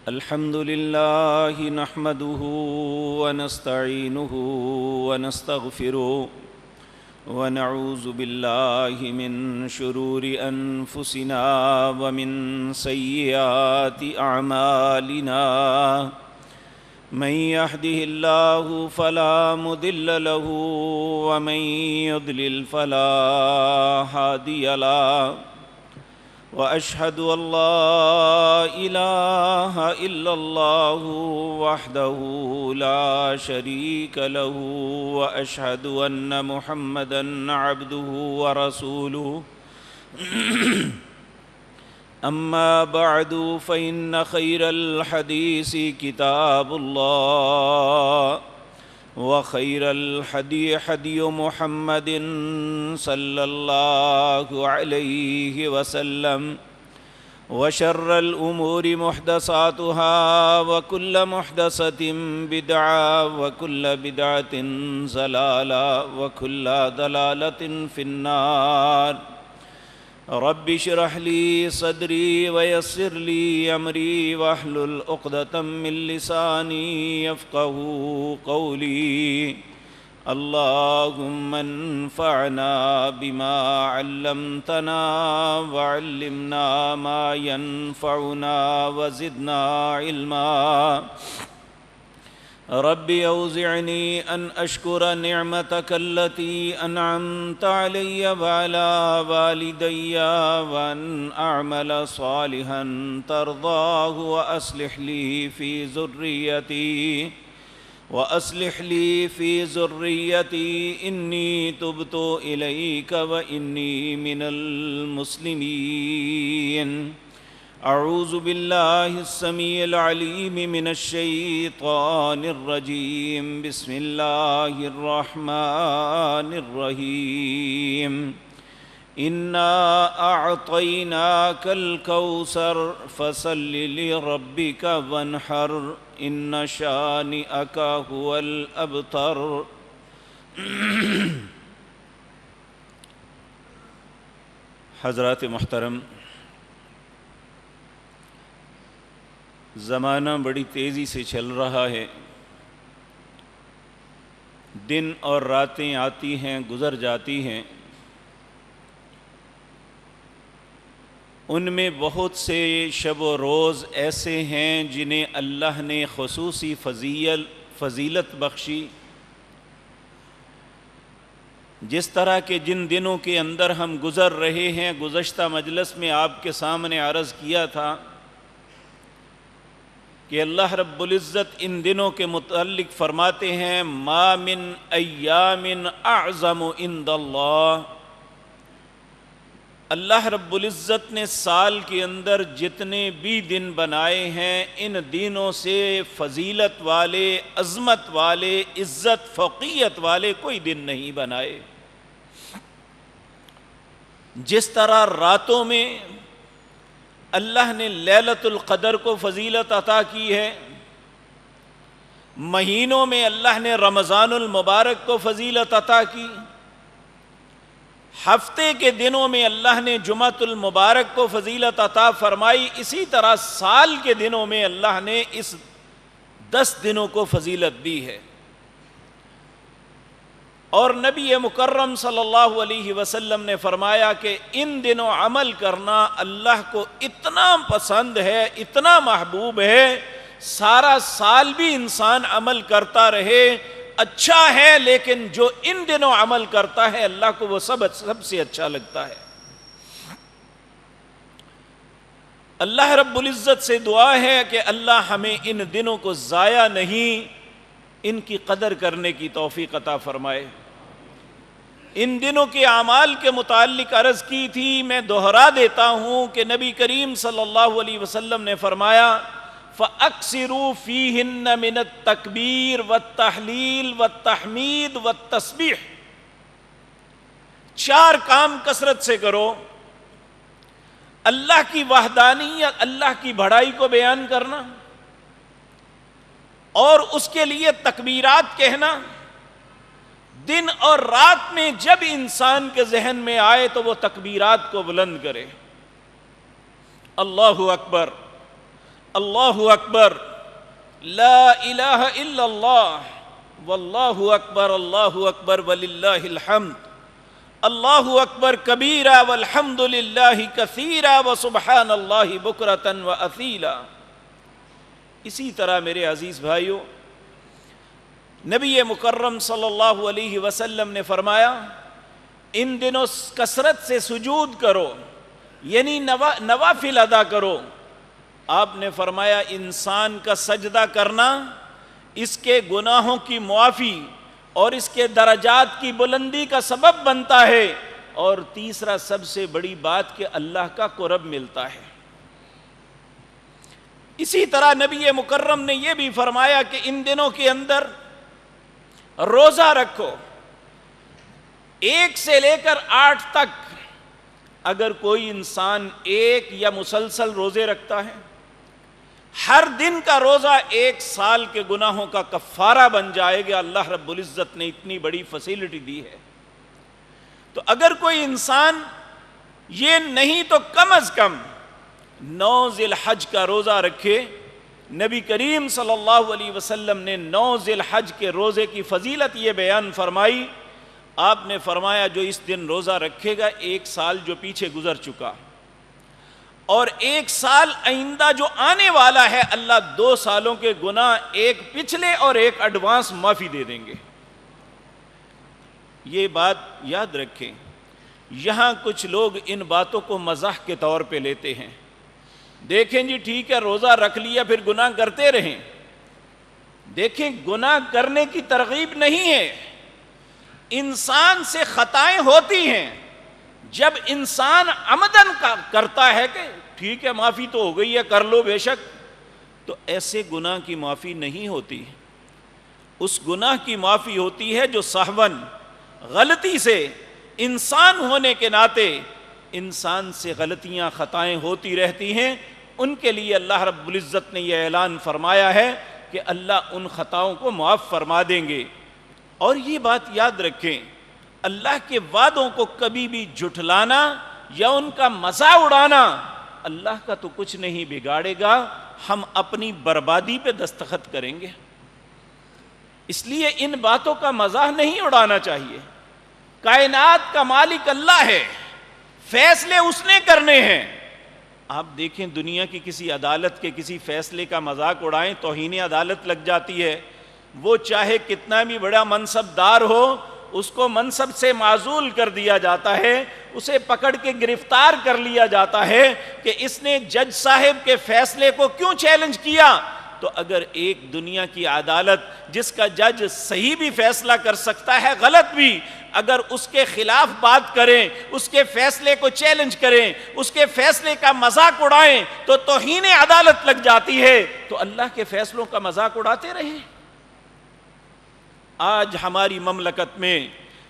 الحمد لله نحمده ونستعينه ونستغفره ونعوذ بالله من شرور أنفسنا ومن سيئات أعمالنا من يهده الله فلا مضل له ومن يضلل فلا هادي له وأشهد أن لا إله إلا الله وحده لا شريك له وأشهد أن محمدًا عبده ورسوله أما بعد فإن خير الحديث كتاب الله وخير الهدي هدي محمد صلى الله عليه وسلم وشر الأمور محدثاتها وكل محدثة بدعة وكل بدعة ضلالة وكل ضلالة في النار رب اشرح لي صدري ويسر لي أمري واحلل عقدة من لساني يفقهوا قولي اللهم انفعنا بما علمتنا وعلمنا ما ينفعنا وزدنا علما رب أوزعني أن أشكر نعمتك التي أنعمت علي وعلى والدي وأن أعمل صالحا ترضاه وأصلح لي في ذريتي إني تبت إليك وإني من المسلمين أعوذ بالله السميع العليم من الشيطان الرجيم بسم الله الرحمن الرحيم إنا أعطيناك الكوثر فصل لربك وانحر إن شانئك هو الأبتر حضرات محترم، زمانہ بڑی تیزی سے چل رہا ہے، دن اور راتیں آتی ہیں گزر جاتی ہیں، ان میں بہت سے شب و روز ایسے ہیں جنہیں اللہ نے خصوصی فضیلت بخشی، جس طرح کے جن دنوں کے اندر ہم گزر رہے ہیں، گزشتہ مجلس میں آپ کے سامنے عرض کیا تھا کہ اللہ رب العزت ان دنوں کے متعلق فرماتے ہیں ما من ایام اعظم عند اللہ، اللہ رب العزت نے سال کے اندر جتنے بھی دن بنائے ہیں ان دنوں سے فضیلت والے، عظمت والے، عزت فوقیت والے کوئی دن نہیں بنائے۔ جس طرح راتوں میں اللہ نے لیلۃ القدر کو فضیلت عطا کی ہے، مہینوں میں اللہ نے رمضان المبارک کو فضیلت عطا کی، ہفتے کے دنوں میں اللہ نے جمعۃ المبارک کو فضیلت عطا فرمائی، اسی طرح سال کے دنوں میں اللہ نے اس 10 دنوں کو فضیلت دی ہے۔ اور نبی مکرم صلی اللہ علیہ وسلم نے فرمایا کہ ان دنوں عمل کرنا اللہ کو اتنا پسند ہے، اتنا محبوب ہے، سارا سال بھی انسان عمل کرتا رہے اچھا ہے، لیکن جو ان دنوں عمل کرتا ہے اللہ کو وہ سب سے اچھا لگتا ہے۔ اللہ رب العزت سے دعا ہے کہ اللہ ہمیں ان دنوں کو ضائع نہیں، ان کی قدر کرنے کی توفیق عطا فرمائے۔ ان دنوں کے اعمال کے متعلق عرض کی تھی، میں دہرا دیتا ہوں کہ نبی کریم صلی اللہ علیہ وسلم نے فرمایا فَأَكْثِرُوا فِيهِنَّ مِنَ التَّكْبِيرِ وَالتَّحْلِيلِ وَالتَّحْمِيدِ وَالتَّسْبِيحِ، 4 کام کثرت سے کرو۔ اللہ کی وحدانیت، اللہ کی بڑائی کو بیان کرنا، اور اس کے لیے تکبیرات کہنا، دن اور رات میں جب انسان کے ذہن میں آئے تو وہ تکبیرات کو بلند کرے، اللہ اکبر اللہ اکبر، لا الہ الا اللہ، واللہ اکبر، اللہ اکبر وللہ الحمد، اللہ اکبر کبیرا والحمد للہ کثیرا وسبحان اللہ بکرۃ واصیلا۔ اسی طرح میرے عزیز بھائیوں، نبی مکرم صلی اللہ علیہ وسلم نے فرمایا ان دنوں کثرت سے سجود کرو، یعنی نوافل ادا کرو۔ آپ نے فرمایا انسان کا سجدہ کرنا اس کے گناہوں کی معافی اور اس کے درجات کی بلندی کا سبب بنتا ہے، اور تیسرا سب سے بڑی بات کہ اللہ کا قرب ملتا ہے۔ اسی طرح نبی مکرم نے یہ بھی فرمایا کہ ان دنوں کے اندر روزہ رکھو، 1 سے لے کر 8 تک۔ اگر کوئی انسان 1 یا مسلسل روزے رکھتا ہے، ہر دن کا روزہ 1 سال کے گناہوں کا کفارہ بن جائے گا۔ اللہ رب العزت نے اتنی بڑی فیسلٹی دی ہے۔ تو اگر کوئی انسان یہ نہیں تو کم از کم 9 ذی الحج کا روزہ رکھے۔ نبی کریم صلی اللہ علیہ وسلم نے 9 ذی الحج کے روزے کی فضیلت یہ بیان فرمائی۔ آپ نے فرمایا جو اس دن روزہ رکھے گا 1 سال جو پیچھے گزر چکا، اور 1 سال آئندہ جو آنے والا ہے، اللہ 2 سالوں کے گناہ، 1 پچھلے اور 1 ایڈوانس معافی دے دیں گے۔ یہ بات یاد رکھیں۔ یہاں کچھ لوگ ان باتوں کو مزاح کے طور پہ لیتے ہیں۔ دیکھیں جی ٹھیک ہے روزہ رکھ لیا پھر گناہ کرتے رہیں۔ دیکھیں گناہ کرنے کی ترغیب نہیں ہے، انسان سے خطائیں ہوتی ہیں۔ جب انسان عمدن کرتا ہے کہ ٹھیک ہے معافی تو ہو گئی ہے کر لو بے شک، تو ایسے گناہ کی معافی نہیں ہوتی۔ اس گناہ کی معافی ہوتی ہے جو سہون، غلطی سے، انسان ہونے کے ناطے انسان سے غلطیاں خطائیں ہوتی رہتی ہیں۔ ان کے لیے اللہ رب العزت نے یہ اعلان فرمایا ہے کہ اللہ ان خطاؤں کو معاف فرما دیں گے۔ اور یہ بات یاد رکھیں، اللہ کے وعدوں کو کبھی بھی جھٹلانا یا ان کا مزاح اڑانا اللہ کا تو کچھ نہیں بگاڑے گا، ہم اپنی بربادی پہ دستخط کریں گے۔ اس لیے ان باتوں کا مزاح نہیں اڑانا چاہیے۔ کائنات کا مالک اللہ ہے، فیصلے اس نے کرنے ہیں۔ آپ دیکھیں دنیا کی کسی عدالت کے کسی فیصلے کا مذاق اڑائیں، توہین عدالت لگ جاتی ہے۔ وہ چاہے کتنا بھی بڑا منصب دار ہو، اس کو منصب سے معزول کر دیا جاتا ہے، اسے پکڑ کے گرفتار کر لیا جاتا ہے کہ اس نے جج صاحب کے فیصلے کو کیوں چیلنج کیا۔ تو اگر ایک دنیا کی عدالت جس کا جج صحیح بھی فیصلہ کر سکتا ہے غلط بھی، اگر اس کے خلاف بات کریں، اس کے فیصلے کو چیلنج کریں، اس کے فیصلے کا مذاق اڑائیں تو توہین عدالت لگ جاتی ہے۔ تو اللہ کے فیصلوں کا مذاق اڑاتے رہیں۔ آج ہماری مملکت میں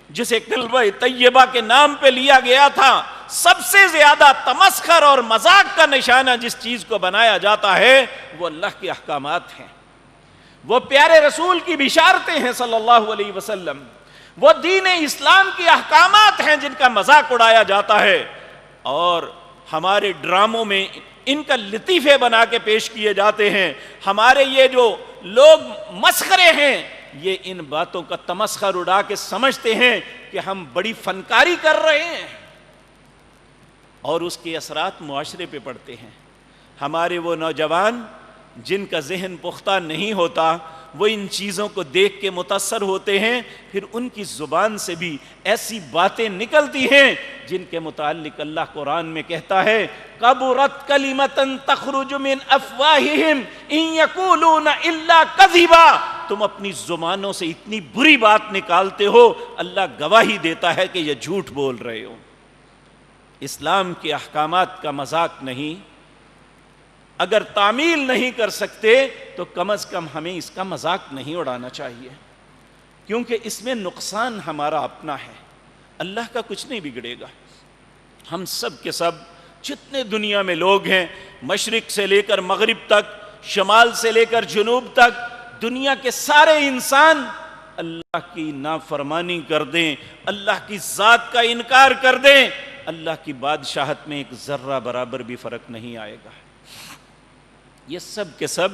جسے کلمہ طیبہ کے نام پہ لیا گیا تھا، سب سے زیادہ تمسخر اور مذاق کا نشانہ جس چیز کو بنایا جاتا ہے وہ اللہ کے احکامات ہیں، وہ پیارے رسول کی بشارتیں ہیں صلی اللہ علیہ وسلم، وہ دین اسلام کی احکامات ہیں جن کا مذاق اڑایا جاتا ہے۔ اور ہمارے ڈراموں میں ان کا لطیفے بنا کے پیش کیے جاتے ہیں۔ ہمارے یہ جو لوگ مسخرے ہیں یہ ان باتوں کا تمسخر اڑا کے سمجھتے ہیں کہ ہم بڑی فنکاری کر رہے ہیں، اور اس کے اثرات معاشرے پہ پڑتے ہیں۔ ہمارے وہ نوجوان جن کا ذہن پختہ نہیں ہوتا وہ ان چیزوں کو دیکھ کے متاثر ہوتے ہیں، پھر ان کی زبان سے بھی ایسی باتیں نکلتی ہیں جن کے متعلق اللہ قرآن میں کہتا ہے کبرت کلمۃ تخرج من افواہہم ان یقولون الا کذبا۔ تم اپنی زبانوں سے اتنی بری بات نکالتے ہو، اللہ گواہی دیتا ہے کہ یہ جھوٹ بول رہے ہو۔ اسلام کے احکامات کا مذاق نہیں، اگر تعمیل نہیں کر سکتے تو کم از کم ہمیں اس کا مذاق نہیں اڑانا چاہیے، کیونکہ اس میں نقصان ہمارا اپنا ہے، اللہ کا کچھ نہیں بگڑے گا۔ ہم سب کے سب جتنے دنیا میں لوگ ہیں، مشرق سے لے کر مغرب تک، شمال سے لے کر جنوب تک، دنیا کے سارے انسان اللہ کی نافرمانی کر دیں، اللہ کی ذات کا انکار کر دیں، اللہ کی بادشاہت میں ایک ذرہ برابر بھی فرق نہیں آئے گا۔ یہ سب کے سب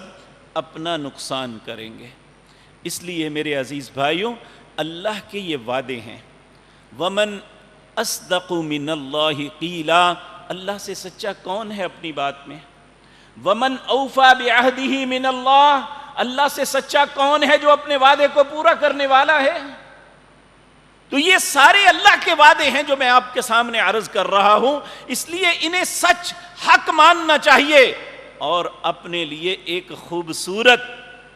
اپنا نقصان کریں گے. اس لیے میرے عزیز بھائیوں، اللہ کے یہ وعدے ہیں. ومن اصدق من اللہ قیلا، اللہ سے سچا کون ہے اپنی بات میں؟ ومن اوفی بعہدہ من اللہ، اللہ سے سچا کون ہے جو اپنے وعدے کو پورا کرنے والا ہے؟ تو یہ سارے اللہ کے وعدے ہیں جو میں آپ کے سامنے عرض کر رہا ہوں، اس لیے انہیں سچ حق ماننا چاہیے اور اپنے لیے ایک خوبصورت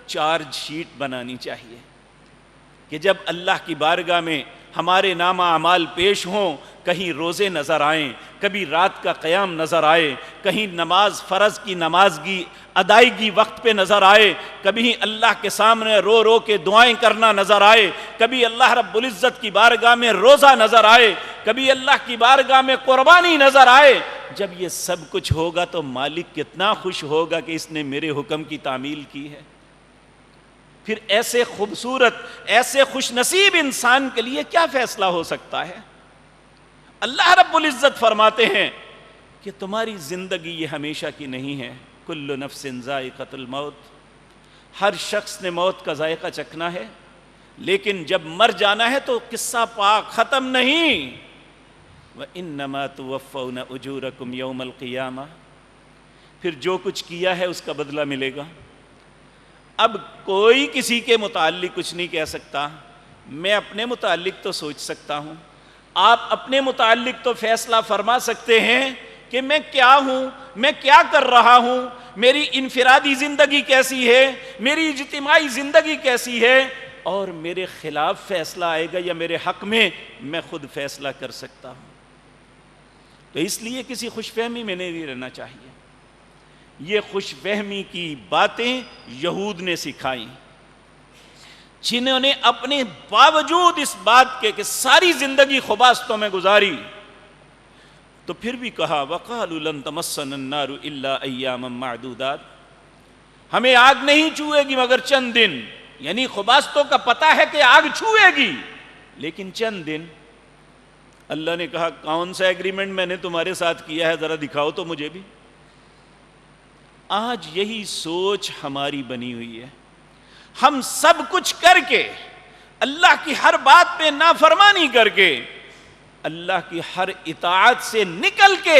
چارج شیٹ بنانی چاہیے کہ جب اللہ کی بارگاہ میں ہمارے نامہ اعمال پیش ہوں، کہیں روزے نظر آئیں، کبھی رات کا قیام نظر آئے، کہیں نماز فرض کی نماز کی ادائیگی وقت پہ نظر آئے، کبھی اللہ کے سامنے رو رو کے دعائیں کرنا نظر آئے، کبھی اللہ رب العزت کی بارگاہ میں روزہ نظر آئے، کبھی اللہ کی بارگاہ میں قربانی نظر آئے. جب یہ سب کچھ ہوگا تو مالک کتنا خوش ہوگا کہ اس نے میرے حکم کی تعمیل کی ہے. پھر ایسے خوبصورت، ایسے خوش نصیب انسان کے لیے کیا فیصلہ ہو سکتا ہے؟ اللہ رب العزت فرماتے ہیں کہ تمہاری زندگی یہ ہمیشہ کی نہیں ہے. کل نفس ذائقۃ الموت، ہر شخص نے موت کا ذائقہ چکھنا ہے، لیکن جب مر جانا ہے تو قصہ پاک ختم نہیں. وَإِنَّمَا تُوَفَّوْنَ أُجُورَكُمْ يَوْمَ الْقِيَامَةِ، پھر جو کچھ کیا ہے اس کا بدلہ ملے گا. اب کوئی کسی کے متعلق کچھ نہیں کہہ سکتا. میں اپنے متعلق تو سوچ سکتا ہوں، آپ اپنے متعلق تو فیصلہ فرما سکتے ہیں کہ میں کیا ہوں، میں کیا کر رہا ہوں، میری انفرادی زندگی کیسی ہے، میری اجتماعی زندگی کیسی ہے، اور میرے خلاف فیصلہ آئے گا یا میرے حق میں خود فیصلہ کر سکتا ہوں. تو اس لیے کسی خوش فہمی میں نہیں رہنا چاہیے. یہ خوش فہمی کی باتیں یہود نے سکھائیں، جنہوں نے اپنے باوجود اس بات کے کہ ساری زندگی خباستوں میں گزاری تو پھر بھی کہا وَقَالُوا لَن تَمَسَّنَا النَّارُ إِلَّا أَيَّامًا مَعْدُودَاتٍ، ہمیں آگ نہیں چھوئے گی مگر چند دن. یعنی خباستوں کا پتہ ہے کہ آگ چھوئے گی لیکن چند دن. اللہ نے کہا کون سا ایگریمنٹ میں نے تمہارے ساتھ کیا ہے، ذرا دکھاؤ تو مجھے بھی. آج یہی سوچ ہماری بنی ہوئی ہے. ہم سب کچھ کر کے، اللہ کی ہر بات پہ نافرمانی کر کے، اللہ کی ہر اطاعت سے نکل کے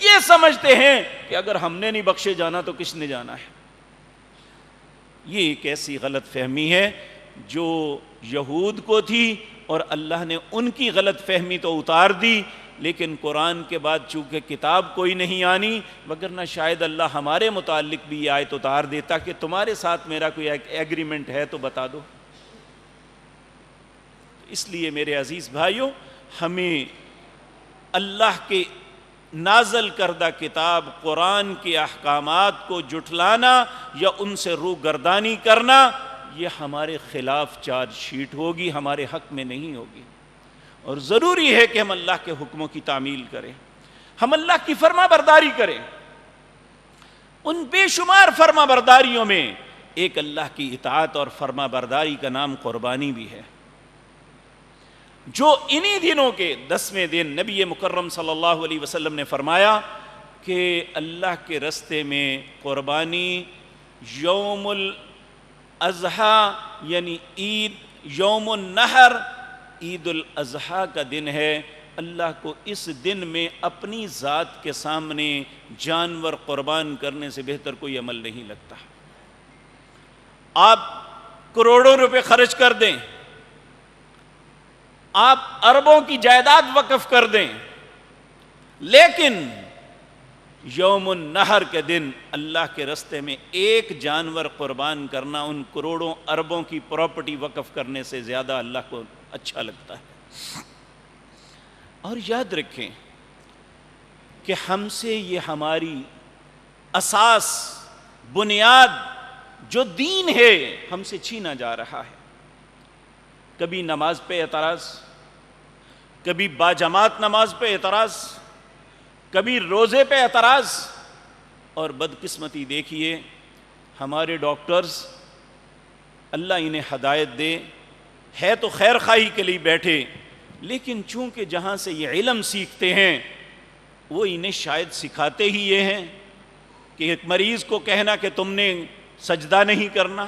یہ سمجھتے ہیں کہ اگر ہم نے نہیں بخشے جانا تو کس نے جانا ہے. یہ ایک ایسی غلط فہمی ہے جو یہود کو تھی اور اللہ نے ان کی غلط فہمی تو اتار دی، لیکن قرآن کے بعد چونکہ کتاب کوئی نہیں آنی، وگرنہ شاید اللہ ہمارے متعلق بھی یہ آیت اتار دیتا کہ تمہارے ساتھ میرا کوئی ایگریمنٹ ہے تو بتا دو. اس لیے میرے عزیز بھائیوں، ہمیں اللہ کے نازل کردہ کتاب قرآن کے احکامات کو جھٹلانا یا ان سے روگردانی کرنا، یہ ہمارے خلاف چارج شیٹ ہوگی، ہمارے حق میں نہیں ہوگی. اور ضروری ہے کہ ہم اللہ کے حکموں کی تعمیل کریں، ہم اللہ کی فرما برداری کریں. ان بے شمار فرما برداریوں میں ایک اللہ کی اطاعت اور فرما برداری کا نام قربانی بھی ہے، جو انہی دنوں کے 10ویں دن نبی مکرم صلی اللہ علیہ وسلم نے فرمایا کہ اللہ کے رستے میں قربانی یوم الاضحیٰ یعنی عید، یوم النحر عید الاضحیٰ کا دن ہے. اللہ کو اس دن میں اپنی ذات کے سامنے جانور قربان کرنے سے بہتر کوئی عمل نہیں لگتا. آپ کروڑوں روپے خرچ کر دیں، آپ اربوں کی جائیداد وقف کر دیں، لیکن یوم النحر کے دن اللہ کے رستے میں ایک جانور قربان کرنا ان کروڑوں اربوں کی پراپرٹی وقف کرنے سے زیادہ اللہ کو اچھا لگتا ہے. اور یاد رکھیں کہ ہم سے یہ ہماری اساس، بنیاد جو دین ہے ہم سے چھینا جا رہا ہے. کبھی نماز پہ اعتراض، کبھی باجماعت نماز پہ اعتراض، کبھی روزے پہ اعتراض. اور بدقسمتی دیکھیے ہمارے ڈاکٹرز، اللہ انہیں ہدایت دے، ہے تو خیر خواہی کے لیے بیٹھے، لیکن چونکہ جہاں سے یہ علم سیکھتے ہیں وہ انہیں شاید سکھاتے ہی یہ ہیں کہ ایک مریض کو کہنا کہ تم نے سجدہ نہیں کرنا،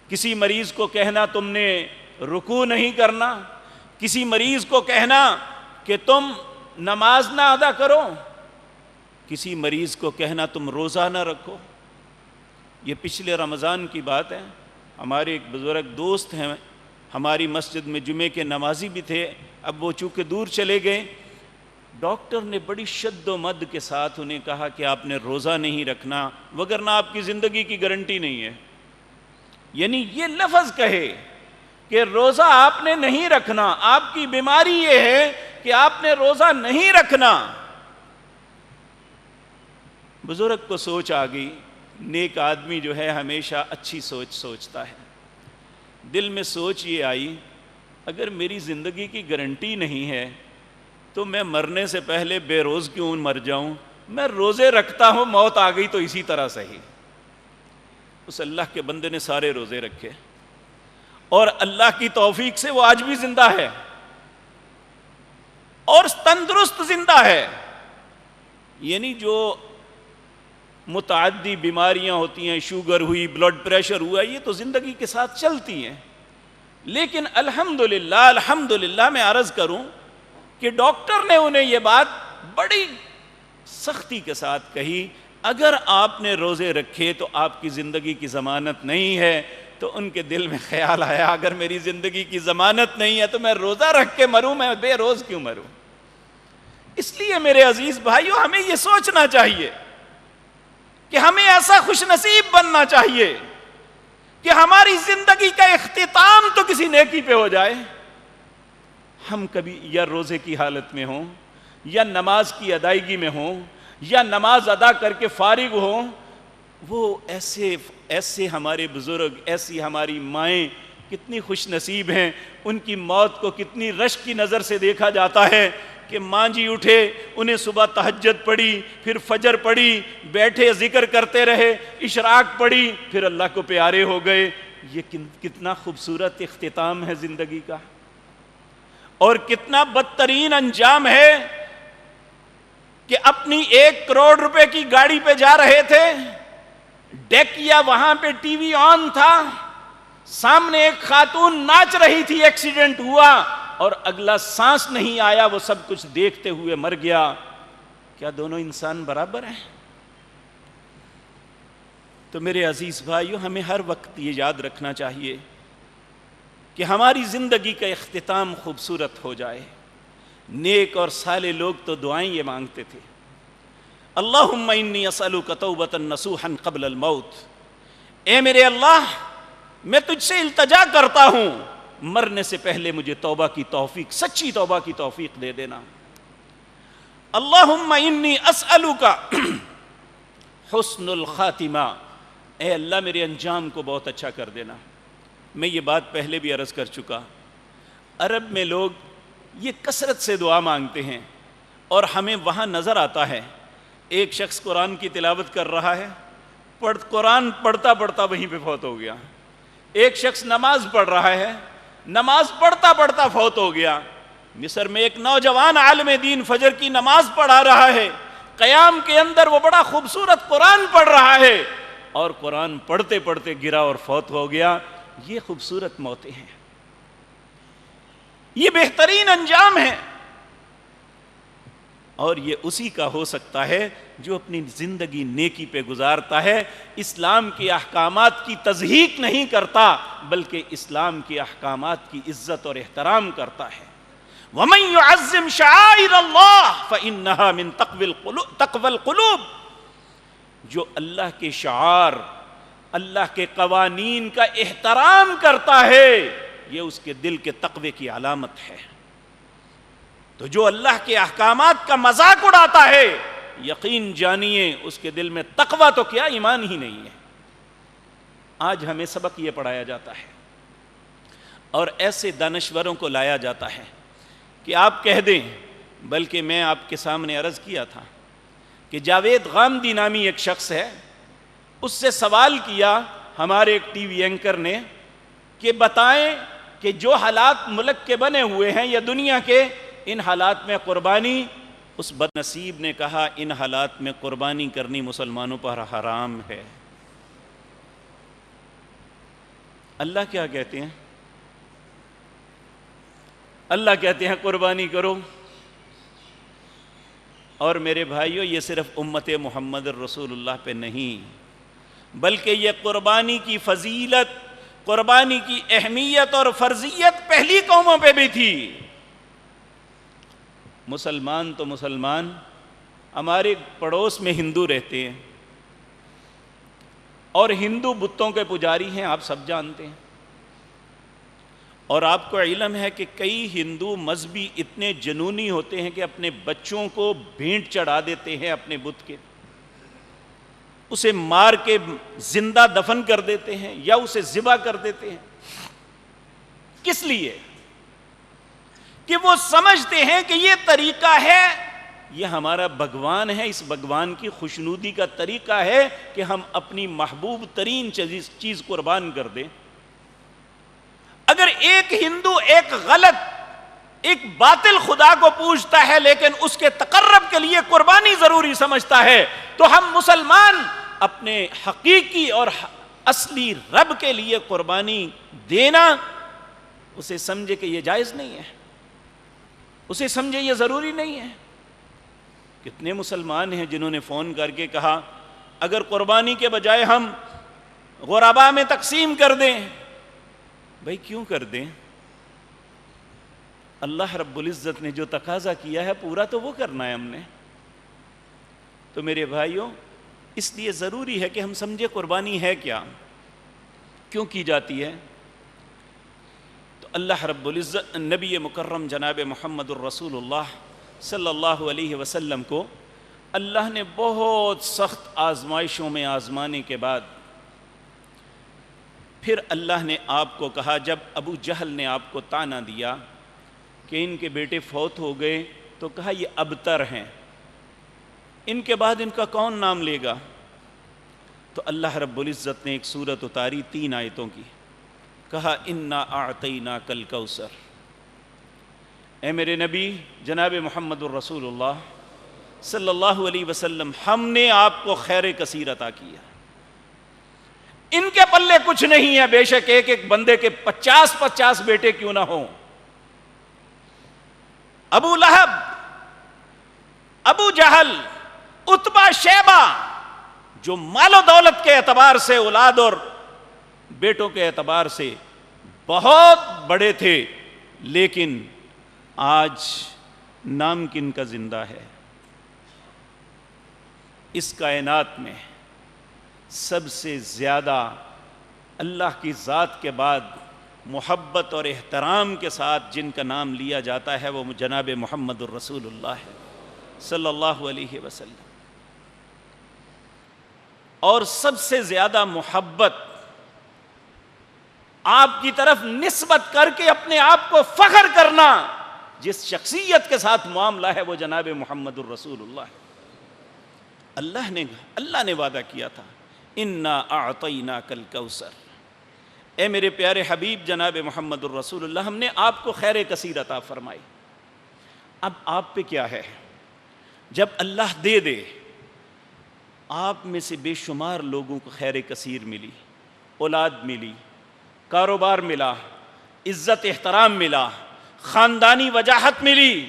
کسی مریض کو کہنا تم نے رکوع نہیں کرنا، کسی مریض کو کہنا کہ تم نماز نہ ادا کرو، کسی مریض کو کہنا تم روزہ نہ رکھو۔ یہ پچھلے رمضان کی بات ہے، ہمارے ایک بزرگ دوست ہیں، ہماری مسجد میں جمعے کے نمازی بھی تھے، اب وہ چونکہ دور چلے گئے، ڈاکٹر نے بڑی شد و مد کے ساتھ انہیں کہا کہ آپ نے روزہ نہیں رکھنا وگرنہ آپ کی زندگی کی گارنٹی نہیں ہے۔ یعنی یہ لفظ کہے کہ روزہ آپ نے نہیں رکھنا، آپ کی بیماری یہ ہے کہ آپ نے روزہ نہیں رکھنا۔ بزرگ کو سوچ آ گئی، نیک آدمی جو ہے ہمیشہ اچھی سوچ سوچتا ہے، دل میں سوچ یہ آئی اگر میری زندگی کی گارنٹی نہیں ہے تو میں مرنے سے پہلے بے روز کیوں مر جاؤں، میں روزے رکھتا ہوں، موت آ گئی تو اسی طرح صحیح۔ اس اللہ کے بندے نے سارے روزے رکھے اور اللہ کی توفیق سے وہ آج بھی زندہ ہے اور تندرست زندہ ہے۔ یعنی جو متعدی بیماریاں ہوتی ہیں، شوگر ہوئی، بلڈ پریشر ہوا، یہ تو زندگی کے ساتھ چلتی ہیں، لیکن الحمدللہ میں عرض کروں کہ ڈاکٹر نے انہیں یہ بات بڑی سختی کے ساتھ کہی، اگر آپ نے روزے رکھے تو آپ کی زندگی کی ضمانت نہیں ہے۔ تو ان کے دل میں خیال آیا اگر میری زندگی کی ضمانت نہیں ہے تو میں روزہ رکھ کے مروں، میں بے روز کیوں مروں۔ اس لیے میرے عزیز بھائیو، ہمیں یہ سوچنا چاہیے کہ ہمیں ایسا خوش نصیب بننا چاہیے کہ ہماری زندگی کا اختتام تو کسی نیکی پہ ہو جائے۔ ہم کبھی یا روزے کی حالت میں ہوں، یا نماز کی ادائیگی میں ہوں، یا نماز ادا کر کے فارغ ہوں، وہ ایسے ہمارے بزرگ، ایسی ہماری مائیں کتنی خوش نصیب ہیں، ان کی موت کو کتنی رشک کی نظر سے دیکھا جاتا ہے کہ ماں جی اٹھے، انہیں صبح تہجد پڑھی، پھر فجر پڑھی، بیٹھے ذکر کرتے رہے، اشراق پڑھی، پھر اللہ کو پیارے ہو گئے۔ یہ کتنا خوبصورت اختتام ہے زندگی کا، اور کتنا بدترین انجام ہے کہ اپنی 1 کروڑ روپے کی گاڑی پہ جا رہے تھے، ڈیک یا وہاں پہ ٹی وی آن تھا، سامنے ایک خاتون ناچ رہی تھی، ایکسیڈنٹ ہوا اور اگلا سانس نہیں آیا، وہ سب کچھ دیکھتے ہوئے مر گیا۔ کیا دونوں انسان برابر ہیں؟ تو میرے عزیز بھائیو، ہمیں ہر وقت یہ یاد رکھنا چاہیے کہ ہماری زندگی کا اختتام خوبصورت ہو جائے۔ نیک اور صالح لوگ تو دعائیں یہ مانگتے تھے، اللہم انی اسألک توبۃ نصوحا قبل الموت، اے میرے اللہ میں تجھ سے التجا کرتا ہوں مرنے سے پہلے مجھے توبہ کی توفیق، سچی توبہ کی توفیق دے دینا۔ اللہم انی اسألک حسن الخاتمہ، اے اللہ میرے انجام کو بہت اچھا کر دینا۔ میں یہ بات پہلے بھی عرض کر چکا، عرب میں لوگ یہ کثرت سے دعا مانگتے ہیں، اور ہمیں وہاں نظر آتا ہے ایک شخص قرآن کی تلاوت کر رہا ہے، قرآن پڑھتا پڑھتا وہیں پہ فوت ہو گیا۔ ایک شخص نماز پڑھ رہا ہے، نماز پڑھتا پڑھتا فوت ہو گیا۔ مصر میں ایک نوجوان عالم دین فجر کی نماز پڑھا رہا ہے، قیام کے اندر وہ بڑا خوبصورت قرآن پڑھ رہا ہے، اور قرآن پڑھتے پڑھتے گرا اور فوت ہو گیا۔ یہ خوبصورت موتیں ہیں، یہ بہترین انجام ہے، اور یہ اسی کا ہو سکتا ہے جو اپنی زندگی نیکی پہ گزارتا ہے، اسلام کے احکامات کی تضحیک نہیں کرتا بلکہ اسلام کے احکامات کی عزت اور احترام کرتا ہے۔ وَمَن يُعَظِّمْ شَعَائِرَ اللَّهِ فَإِنَّهَا مِن تَقْوَى الْقُلُوبِ، جو اللہ کے شعار، اللہ کے قوانین کا احترام کرتا ہے، یہ اس کے دل کے تقوی کی علامت ہے۔ تو جو اللہ کے احکامات کا مذاق اڑاتا ہے، یقین جانیے اس کے دل میں تقوی تو کیا، ایمان ہی نہیں ہے۔ آج ہمیں سبق یہ پڑھایا جاتا ہے اور ایسے دانشوروں کو لایا جاتا ہے کہ آپ کہہ دیں، بلکہ میں آپ کے سامنے عرض کیا تھا کہ جاوید غامدی نامی ایک شخص ہے، اس سے سوال کیا ہمارے ایک ٹی وی اینکر نے کہ بتائیں کہ جو حالات ملک کے بنے ہوئے ہیں یا دنیا کے، ان حالات میں قربانی اس بد نصیب نے کہا ان حالات میں قربانی کرنی مسلمانوں پر حرام ہے۔ اللہ کیا کہتے ہیں؟ اللہ کہتے ہیں قربانی کرو۔ اور میرے بھائیوں، یہ صرف امت محمد رسول اللہ پہ نہیں، بلکہ یہ قربانی کی فضیلت، قربانی کی اہمیت اور فرضیت پہلی قوموں پہ بھی تھی۔ مسلمان تو مسلمان، ہمارے پڑوس میں ہندو رہتے ہیں اور ہندو بتوں کے پجاری ہیں، آپ سب جانتے ہیں۔ اور آپ کو علم ہے کہ کئی ہندو مذہبی اتنے جنونی ہوتے ہیں کہ اپنے بچوں کو بھینٹ چڑھا دیتے ہیں اپنے بت کے، اسے مار کے زندہ دفن کر دیتے ہیں یا اسے ذبح کر دیتے ہیں۔ کس لیے؟ کہ وہ سمجھتے ہیں کہ یہ طریقہ ہے، یہ ہمارا بھگوان ہے، اس بھگوان کی خوشنودی کا طریقہ ہے کہ ہم اپنی محبوب ترین چیز قربان کر دیں۔ اگر ایک ہندو ایک غلط، ایک باطل خدا کو پوجتا ہے لیکن اس کے تقرب کے لیے قربانی ضروری سمجھتا ہے، تو ہم مسلمان اپنے حقیقی اور اصلی رب کے لیے قربانی دینا، اسے سمجھے کہ یہ جائز نہیں ہے، اسے سمجھے یہ ضروری نہیں ہے۔ کتنے مسلمان ہیں جنہوں نے فون کر کے کہا اگر قربانی کے بجائے ہم غرباء میں تقسیم کر دیں۔ بھائی کیوں کر دیں؟ اللہ رب العزت نے جو تقاضا کیا ہے پورا تو وہ کرنا ہے ہم نے۔ تو میرے بھائیوں، اس لیے ضروری ہے کہ ہم سمجھے قربانی ہے کیا، کیوں کی جاتی ہے۔ تو اللہ رب العزت نبی مکرم جناب محمد الرسول اللہ صلی اللہ علیہ وسلم کو اللہ نے بہت سخت آزمائشوں میں آزمانے کے بعد پھر اللہ نے آپ کو کہا، جب ابو جہل نے آپ کو طعنہ دیا کہ ان کے بیٹے فوت ہو گئے، تو کہا یہ ابتر ہیں، ان کے بعد ان کا کون نام لے گا؟ تو اللہ رب العزت نے ایک سورت اتاری 3 آیتوں کی، کہا انا اعطیناک الکوثر۔ اے میرے نبی جناب محمد الرسول اللہ صلی اللہ علیہ وسلم، ہم نے آپ کو خیر کثیر عطا کیا، ان کے پلے کچھ نہیں ہے، بے شک ایک ایک بندے کے 50 بیٹے کیوں نہ ہوں۔ ابو لہب، ابو جہل، عتبہ، شیبہ، جو مال و دولت کے اعتبار سے، اولاد اور بیٹوں کے اعتبار سے بہت بڑے تھے، لیکن آج نام کن کا زندہ ہے؟ اس کائنات میں سب سے زیادہ اللہ کی ذات کے بعد محبت اور احترام کے ساتھ جن کا نام لیا جاتا ہے وہ جناب محمد الرسول اللہ ہے صلی اللہ علیہ وسلم۔ اور سب سے زیادہ محبت آپ کی طرف نسبت کر کے اپنے آپ کو فخر کرنا جس شخصیت کے ساتھ معاملہ ہے وہ جناب محمد الرسول اللہ ہے۔ اللہ نے وعدہ کیا تھا انا اعطیناک الکوثر، اے میرے پیارے حبیب جناب محمد الرسول اللہ، ہم نے آپ کو خیر کثیر عطا فرمائی۔ اب آپ پہ کیا ہے؟ جب اللہ دے دے، آپ میں سے بے شمار لوگوں کو خیر کثیر ملی، اولاد ملی، کاروبار ملا، عزت احترام ملا، خاندانی وجاہت ملی۔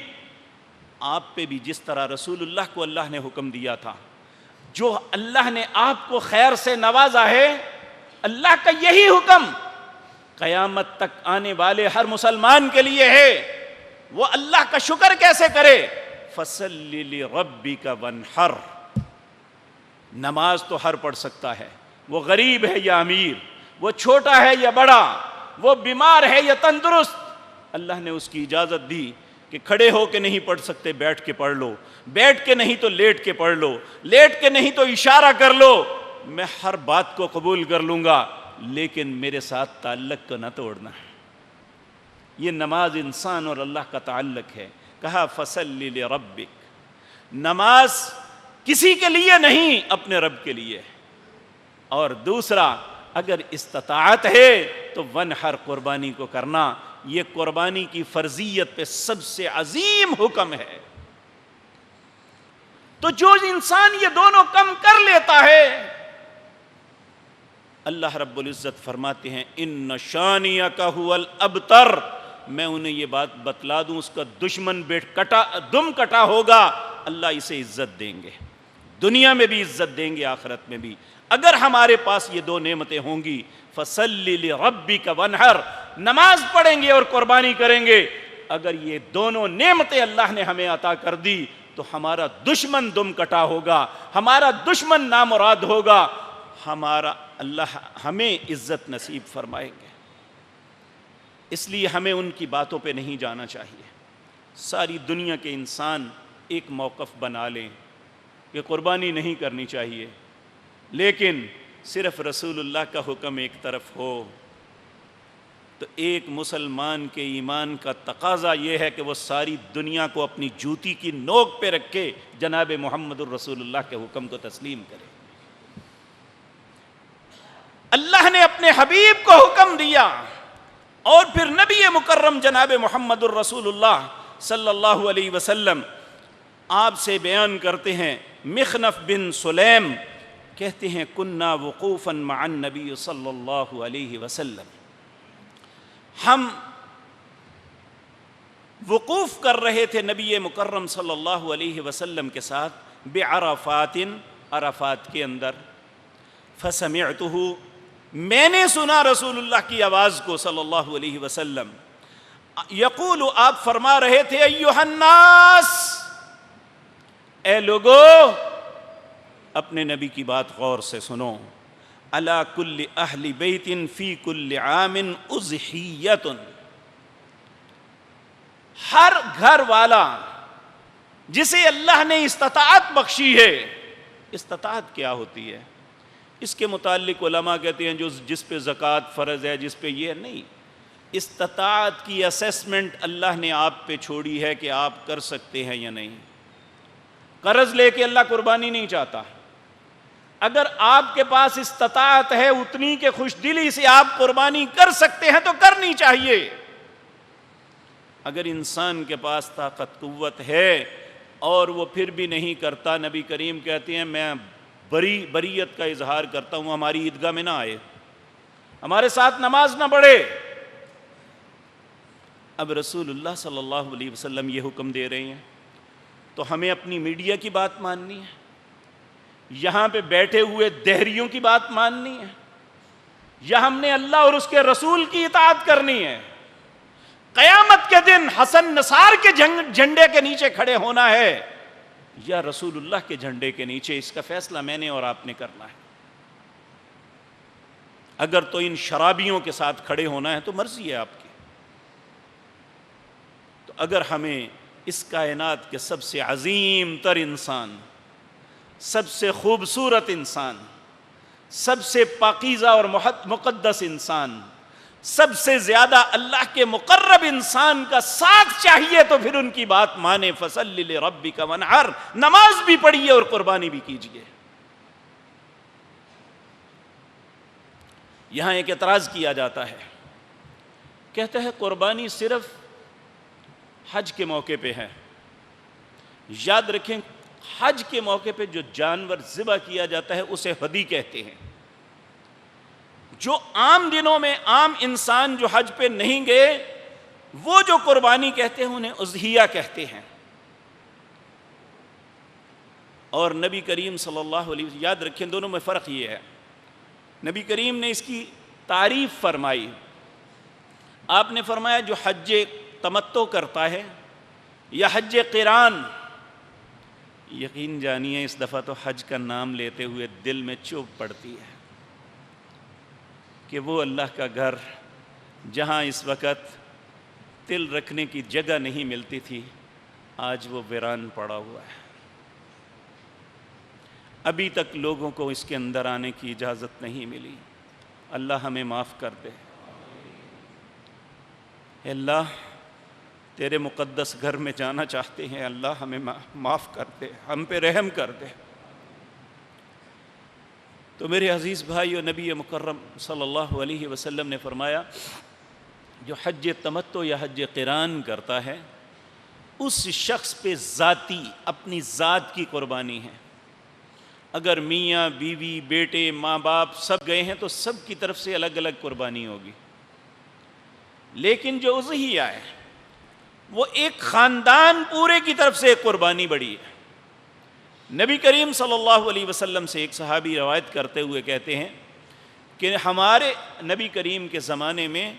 آپ پہ بھی جس طرح رسول اللہ کو اللہ نے حکم دیا تھا، جو اللہ نے آپ کو خیر سے نوازا ہے، اللہ کا یہی حکم قیامت تک آنے والے ہر مسلمان کے لیے ہے۔ وہ اللہ کا شکر کیسے کرے؟ فَصَلِّ لِرَبِّكَ وَانْحَرْ، نماز تو ہر پڑھ سکتا ہے، وہ غریب ہے یا امیر، وہ چھوٹا ہے یا بڑا، وہ بیمار ہے یا تندرست، اللہ نے اس کی اجازت دی کہ کھڑے ہو کے نہیں پڑھ سکتے بیٹھ کے پڑھ لو، بیٹھ کے نہیں تو لیٹ کے پڑھ لو، لیٹ کے نہیں تو اشارہ کر لو، میں ہر بات کو قبول کر لوں گا، لیکن میرے ساتھ تعلق کو نہ توڑنا۔ یہ نماز انسان اور اللہ کا تعلق ہے۔ کہا فَصَلِّ لِرَبِّكَ، نماز کسی کے لیے نہیں، اپنے رب کے لیے۔ اور دوسرا، اگر استطاعت ہے تو وَانْحَرْ، قربانی کو کرنا، یہ قربانی کی فرضیت پہ سب سے عظیم حکم ہے۔ تو جو انسان یہ دونوں کم کر لیتا ہے، اللہ رب العزت فرماتے ہیں ان شانیک ھو الابتر، میں انہیں یہ بات بتلا دوں، اس کا دشمن دم کٹا ہوگا، اللہ اسے عزت دیں گے، دنیا میں بھی عزت دیں گے، آخرت میں بھی۔ اگر ہمارے پاس یہ دو نعمتیں ہوں گی، فَصَلِّ لِرَبِّكَ وَانْحَرْ، نماز پڑھیں گے اور قربانی کریں گے، اگر یہ دونوں نعمتیں اللہ نے ہمیں عطا کر دی تو ہمارا دشمن دم کٹا ہوگا، ہمارا دشمن نامراد ہوگا، اللہ ہمیں عزت نصیب فرمائیں گے۔ اس لیے ہمیں ان کی باتوں پہ نہیں جانا چاہیے۔ ساری دنیا کے انسان ایک موقف بنا لیں کہ قربانی نہیں کرنی چاہیے، لیکن صرف رسول اللہ کا حکم ایک طرف ہو تو ایک مسلمان کے ایمان کا تقاضا یہ ہے کہ وہ ساری دنیا کو اپنی جوتی کی نوک پہ رکھ کے جناب محمد الرسول اللہ کے حکم کو تسلیم کرے۔ اللہ نے اپنے حبیب کو حکم دیا اور پھر نبی مکرم جناب محمد الرسول اللہ صلی اللہ علیہ وسلم آپ سے بیان کرتے ہیں، مخنف بن سلیم کہتے ہیں کننا وقوفا مع النبی صلی اللہ علیہ وسلم، ہم وقوف کر رہے تھے نبی مکرم صلی اللہ علیہ وسلم کے ساتھ بعرفات، عرفات کے اندر، فسمعتہ، میں نے سنا رسول اللہ کی آواز کو صلی اللہ علیہ وسلم، یقول، آپ فرما رہے تھے ایھا الناس، اے لوگو، اپنے نبی کی بات غور سے سنو، علی کل اہل بیت فی کل عام اضحیۃ، ہر گھر والا جسے اللہ نے استطاعت بخشی ہے، استطاعت کیا ہوتی ہے اس کے متعلق علماء کہتے ہیں جس پہ زکوٰۃ فرض ہے، جس پہ یہ نہیں، استطاعت کی اسیسمنٹ اللہ نے آپ پہ چھوڑی ہے کہ آپ کر سکتے ہیں یا نہیں۔ قرض لے کے اللہ قربانی نہیں چاہتا، اگر آپ کے پاس استطاعت ہے اتنی کہ خوش دلی سے آپ قربانی کر سکتے ہیں تو کرنی چاہیے۔ اگر انسان کے پاس طاقت قوت ہے اور وہ پھر بھی نہیں کرتا، نبی کریم کہتے ہیں میں بریت کا اظہار کرتا ہوں، ہماری عیدگاہ میں نہ آئے، ہمارے ساتھ نماز نہ پڑھے۔ اب رسول اللہ صلی اللہ علیہ وسلم یہ حکم دے رہے ہیں تو ہمیں اپنی میڈیا کی بات ماننی ہے، یہاں پہ بیٹھے ہوئے دہریوں کی بات ماننی ہے، یا ہم نے اللہ اور اس کے رسول کی اطاعت کرنی ہے؟ قیامت کے دن حسن نثار کے جھنڈے کے نیچے کھڑے ہونا ہے یا رسول اللہ کے جھنڈے کے نیچے، اس کا فیصلہ میں نے اور آپ نے کرنا ہے۔ اگر تو ان شرابیوں کے ساتھ کھڑے ہونا ہے تو مرضی ہے آپ کی، تو اگر ہمیں اس کائنات کے سب سے عظیم تر انسان، سب سے خوبصورت انسان، سب سے پاکیزہ اور مقدس انسان، سب سے زیادہ اللہ کے مقرب انسان کا ساتھ چاہیے تو پھر ان کی بات مانے، فَصَلِّ لِرَبِّكَ وَانْحَرْ، نماز بھی پڑھیے اور قربانی بھی کیجیے۔ یہاں ایک اعتراض کیا جاتا ہے، کہتے ہیں قربانی صرف حج کے موقع پہ ہے۔ یاد رکھیں حج کے موقع پہ جو جانور ذبح کیا جاتا ہے اسے ہدی کہتے ہیں۔ جو عام دنوں میں عام انسان جو حج پہ نہیں گئے وہ جو قربانی کہتے ہیں انہیں اضحیہ کہتے ہیں۔ اور نبی کریم صلی اللہ علیہ وسلم، یاد رکھیں دونوں میں فرق یہ ہے، نبی کریم نے اس کی تعریف فرمائی، آپ نے فرمایا جو حج تمتع کرتا ہے یا حج قران، یقین جانیے اس دفعہ تو حج کا نام لیتے ہوئے دل میں چوب پڑتی ہے کہ وہ اللہ کا گھر جہاں اس وقت تل رکھنے کی جگہ نہیں ملتی تھی، آج وہ ویران پڑا ہوا ہے۔ ابھی تک لوگوں کو اس کے اندر آنے کی اجازت نہیں ملی، اللہ ہمیں معاف کر دے۔ اے اللہ تیرے مقدس گھر میں جانا چاہتے ہیں، اللہ ہمیں معاف کر دے، ہم پہ رحم کر دے۔ تو میرے عزیز بھائیو، نبی مکرم صلی اللہ علیہ وسلم نے فرمایا جو حج تمتع یا حج قران کرتا ہے اس شخص پہ ذاتی اپنی ذات کی قربانی ہے. اگر میاں بیوی بیٹے ماں باپ سب گئے ہیں تو سب کی طرف سے الگ الگ قربانی ہوگی. لیکن جو اضحیہ ہے وہ ایک خاندان پورے کی طرف سے ایک قربانی بڑی ہے. نبی کریم صلی اللہ علیہ وسلم سے ایک صحابی روایت کرتے ہوئے کہتے ہیں کہ ہمارے نبی کریم کے زمانے میں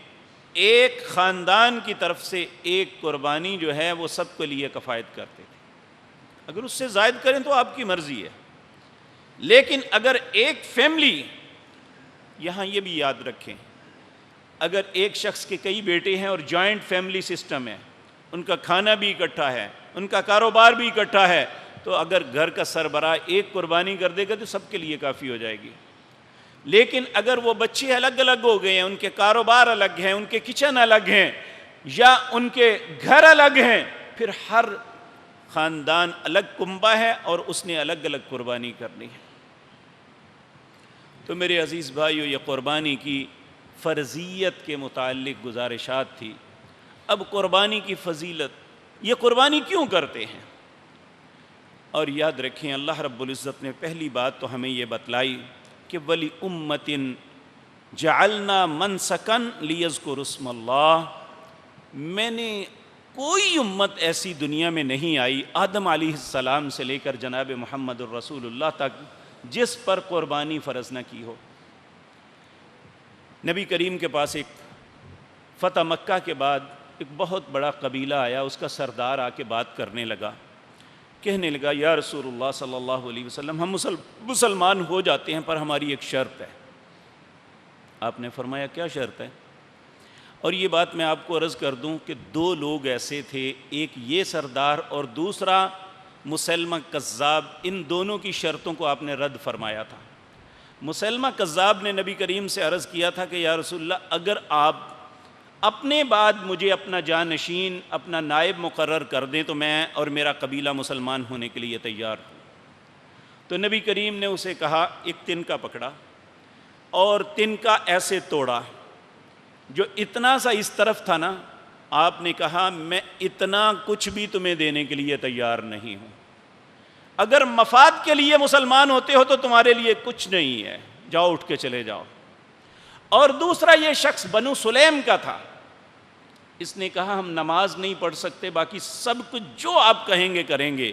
ایک خاندان کی طرف سے ایک قربانی جو ہے وہ سب کے لیے کفایت کرتے تھے. اگر اس سے زائد کریں تو آپ کی مرضی ہے، لیکن اگر ایک فیملی، یہاں یہ بھی یاد رکھیں، اگر ایک شخص کے کئی بیٹے ہیں اور جوائنٹ فیملی سسٹم ہے، ان کا کھانا بھی اکٹھا ہے، ان کا کاروبار بھی اکٹھا ہے، تو اگر گھر کا سربراہ ایک قربانی کر دے گا تو سب کے لیے کافی ہو جائے گی. لیکن اگر وہ بچے الگ الگ ہو گئے ہیں، ان کے کاروبار الگ ہیں، ان کے کچن الگ ہیں، یا ان کے گھر الگ ہیں، پھر ہر خاندان الگ کنبہ ہے اور اس نے الگ الگ قربانی کرنی ہے. تو میرے عزیز بھائیو، یہ قربانی کی فرضیت کے متعلق گزارشات تھی. اب قربانی کی فضیلت، یہ قربانی کیوں کرتے ہیں؟ اور یاد رکھیں اللہ رب العزت نے پہلی بات تو ہمیں یہ بتلائی کہ ولی امتن جعلنا منسکن لیذکروا اسم اللہ. میں نے کوئی امت ایسی دنیا میں نہیں آئی آدم علیہ السلام سے لے کر جناب محمد الرسول اللہ تک جس پر قربانی فرض نہ کی ہو. نبی کریم کے پاس ایک فتح مکہ کے بعد ایک بہت بڑا قبیلہ آیا، اس کا سردار آ کے بات کرنے لگا، کہنے لگا یا رسول اللہ صلی اللہ علیہ وسلم، ہم مسلمان ہو جاتے ہیں پر ہماری ایک شرط ہے. آپ نے فرمایا کیا شرط ہے؟ اور یہ بات میں آپ کو عرض کر دوں کہ دو لوگ ایسے تھے، ایک یہ سردار اور دوسرا مسلمہ کذاب. ان دونوں کی شرطوں کو آپ نے رد فرمایا تھا. مسلمہ کذاب نے نبی کریم سے عرض کیا تھا کہ یا رسول اللہ، اگر آپ اپنے بعد مجھے اپنا جانشین، اپنا نائب مقرر کر دیں تو میں اور میرا قبیلہ مسلمان ہونے کے لیے تیار ہوں. تو نبی کریم نے اسے کہا، ایک تنکا پکڑا اور تنکا ایسے توڑا، جو اتنا سا اس طرف تھا نا، آپ نے کہا میں اتنا کچھ بھی تمہیں دینے کے لیے تیار نہیں ہوں. اگر مفاد کے لیے مسلمان ہوتے ہو تو تمہارے لیے کچھ نہیں ہے، جاؤ اٹھ کے چلے جاؤ. اور دوسرا یہ شخص بنو سلیم کا تھا، اس نے کہا ہم نماز نہیں پڑھ سکتے، باقی سب کچھ جو آپ کہیں گے کریں گے.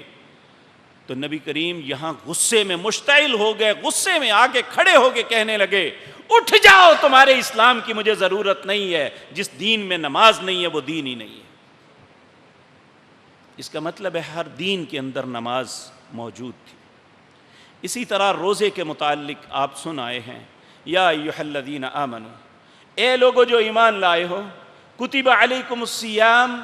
تو نبی کریم یہاں غصے میں مشتعل ہو گئے، غصے میں آگے کھڑے ہو کے کہنے لگے اٹھ جاؤ، تمہارے اسلام کی مجھے ضرورت نہیں ہے، جس دین میں نماز نہیں ہے وہ دین ہی نہیں ہے. اس کا مطلب ہے ہر دین کے اندر نماز موجود تھی. اسی طرح روزے کے متعلق آپ سن آئے ہیں، یا ایھا الذین آمنوا، اے لوگو جو ایمان لائے ہو، کتب علیکم الصیام،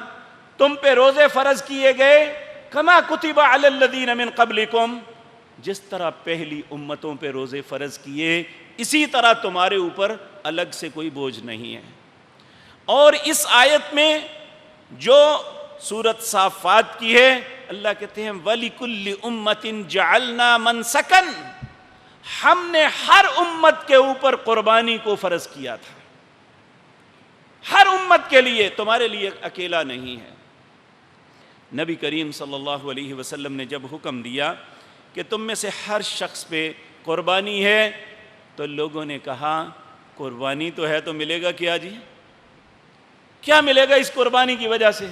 تم پہ روزے فرض کیے گئے، کما کتب علی الذین من قبلکم، جس طرح پہلی امتوں پہ روزے فرض کیے اسی طرح تمہارے اوپر الگ سے کوئی بوجھ نہیں ہے. اور اس آیت میں جو سورۃ صافات کی ہے، اللہ کہتے ہیں وَلِكُلِّ أُمَّةٍ جَعَلْنَا مَنْسَكًا، ہم نے ہر امت کے اوپر قربانی کو فرض کیا تھا، ہر امت کے لیے، تمہارے لیے اکیلا نہیں ہے. نبی کریم صلی اللہ علیہ وسلم نے جب حکم دیا کہ تم میں سے ہر شخص پہ قربانی ہے، تو لوگوں نے کہا قربانی تو ہے تو ملے گا کیا جی؟ کیا ملے گا اس قربانی کی وجہ سے؟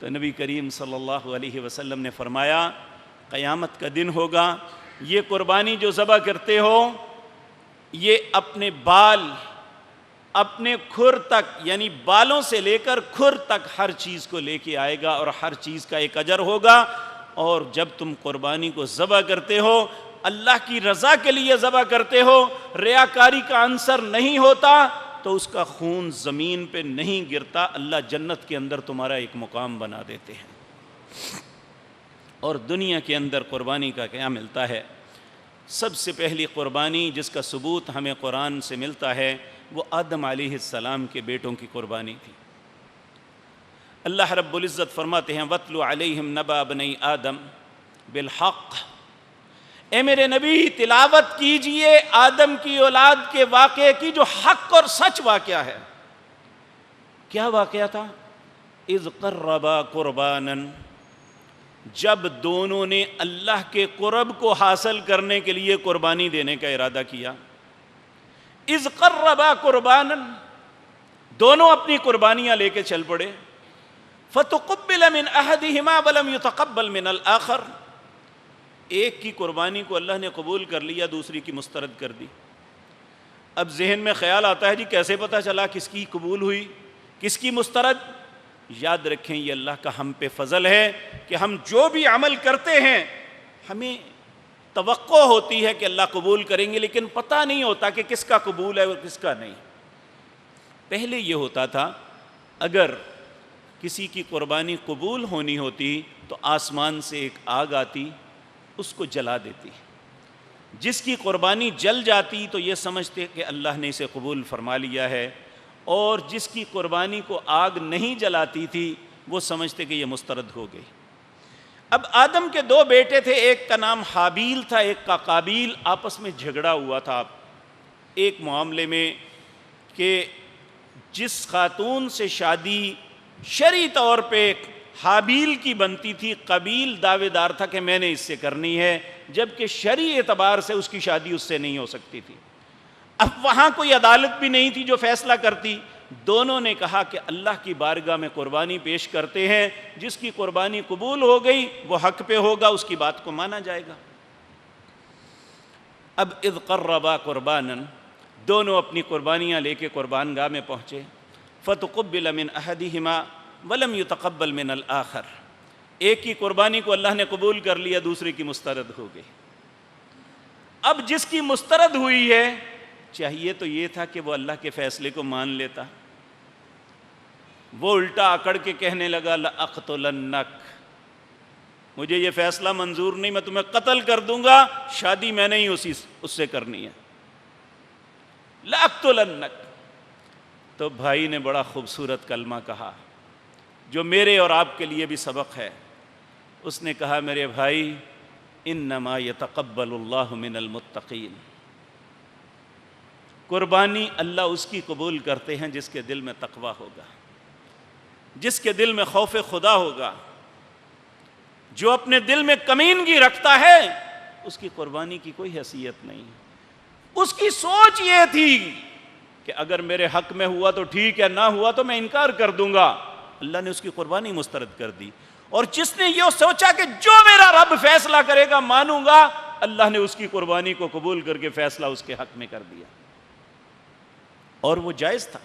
تو نبی کریم صلی اللہ علیہ وسلم نے فرمایا قیامت کا دن ہوگا، یہ قربانی جو ذبح کرتے ہو یہ اپنے بال، اپنے کھر تک، یعنی بالوں سے لے کر کھر تک ہر چیز کو لے کے آئے گا اور ہر چیز کا ایک اجر ہوگا. اور جب تم قربانی کو ذبح کرتے ہو اللہ کی رضا کے لیے ذبح کرتے ہو، ریاکاری کا عنصر نہیں ہوتا، تو اس کا خون زمین پہ نہیں گرتا، اللہ جنت کے اندر تمہارا ایک مقام بنا دیتے ہیں. اور دنیا کے اندر قربانی کا کیا ملتا ہے؟ سب سے پہلی قربانی جس کا ثبوت ہمیں قرآن سے ملتا ہے وہ آدم علیہ السلام کے بیٹوں کی قربانی تھی. اللہ رب العزت فرماتے ہیں وَاتْلُ عَلَيْهِمْ نَبَأَ بَنِي آدم بِالْحَقِّ، اے میرے نبی تلاوت کیجئے آدم کی اولاد کے واقعے کی جو حق اور سچ واقعہ ہے. کیا واقعہ تھا؟ اذ قربا قربانا، جب دونوں نے اللہ کے قرب کو حاصل کرنے کے لیے قربانی دینے کا ارادہ کیا. اذ قربا قربانا، دونوں اپنی قربانیاں لے کے چل پڑے. فتقبل من احدہما ولم يتقبل من الآخر، ایک کی قربانی کو اللہ نے قبول کر لیا، دوسری کی مسترد کر دی. اب ذہن میں خیال آتا ہے جی کیسے پتہ چلا کس کی قبول ہوئی کس کی مسترد؟ یاد رکھیں یہ اللہ کا ہم پہ فضل ہے کہ ہم جو بھی عمل کرتے ہیں ہمیں توقع ہوتی ہے کہ اللہ قبول کریں گے، لیکن پتہ نہیں ہوتا کہ کس کا قبول ہے اور کس کا نہیں. پہلے یہ ہوتا تھا اگر کسی کی قربانی قبول ہونی ہوتی تو آسمان سے ایک آگ آتی، اس کو جلا دیتی. جس کی قربانی جل جاتی تو یہ سمجھتے کہ اللہ نے اسے قبول فرما لیا ہے، اور جس کی قربانی کو آگ نہیں جلاتی تھی وہ سمجھتے کہ یہ مسترد ہو گئی. اب آدم کے دو بیٹے تھے، ایک کا نام حابیل تھا ایک کا قابیل. آپس میں جھگڑا ہوا تھا ایک معاملے میں کہ جس خاتون سے شادی شرعی طور پہ حابیل کی بنتی تھی، قابیل دعوے دار تھا کہ میں نے اس سے کرنی ہے، جبکہ شرعی اعتبار سے اس کی شادی اس سے نہیں ہو سکتی تھی. اب وہاں کوئی عدالت بھی نہیں تھی جو فیصلہ کرتی. دونوں نے کہا کہ اللہ کی بارگاہ میں قربانی پیش کرتے ہیں، جس کی قربانی قبول ہو گئی وہ حق پہ ہوگا، اس کی بات کو مانا جائے گا. اب اذ قربا قربانا، دونوں اپنی قربانیاں لے کے قربان گاہ میں پہنچے. فتقبل من احدہما ولم يتقبل من الآخر، ایک کی قربانی کو اللہ نے قبول کر لیا، دوسرے کی مسترد ہو گئی. اب جس کی مسترد ہوئی ہے چاہیے تو یہ تھا کہ وہ اللہ کے فیصلے کو مان لیتا، وہ الٹا اکڑ کے کہنے لگا لأقتلنک، مجھے یہ فیصلہ منظور نہیں، میں تمہیں قتل کر دوں گا، شادی میں نہیں اس سے کرنی ہے، لأقتلنک. تو بھائی نے بڑا خوبصورت کلمہ کہا جو میرے اور آپ کے لیے بھی سبق ہے. اس نے کہا میرے بھائی انما یتقبل اللہ من المتقین، قربانی اللہ اس کی قبول کرتے ہیں جس کے دل میں تقویٰ ہوگا، جس کے دل میں خوف خدا ہوگا. جو اپنے دل میں کمینگی رکھتا ہے اس کی قربانی کی کوئی حیثیت نہیں. اس کی سوچ یہ تھی کہ اگر میرے حق میں ہوا تو ٹھیک ہے، نہ ہوا تو میں انکار کر دوں گا. اللہ نے اس کی قربانی مسترد کر دی. اور جس نے یہ سوچا کہ جو میرا رب فیصلہ کرے گا مانوں گا، اللہ نے اس کی قربانی کو قبول کر کے فیصلہ اس کے حق میں کر دیا، اور وہ جائز تھا.